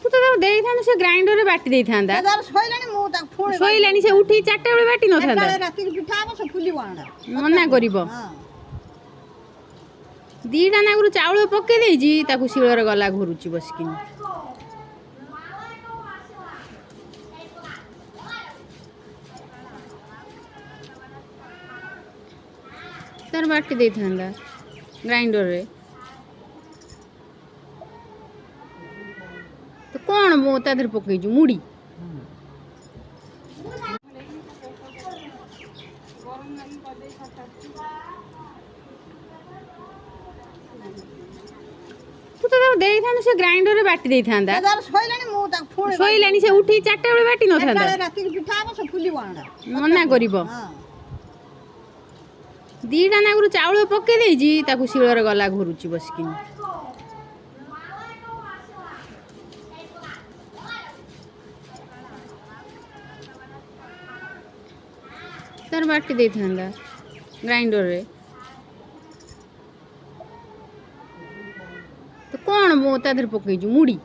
तू तो देई से ग्राइंडर रे बाटी देई थांदा शोइलानी से उठी 4टा बेले बाटी न थांदा मना करिवो दीटा नागुरु चाउल पके देइजी ताकू शिଳରେ गला घुरुची बसकिन तार बाटी देई थांदा ग्राइंडर रे तो कौन मो तादर पकेजु मुड़ी तू तो देई से ग्राइंडर रे बाटी देई थांदा शोइलानी से उठी 4टा बेले बाटी न थांदा मना करिवो दीटा नागुरु चाउल पके देइजी ताकू शिଳରେ गला घुरुची बसकिन तार बाटी देई थांदा ग्राइंडर रे तो कौन मो तादर पकेजु मुड़ी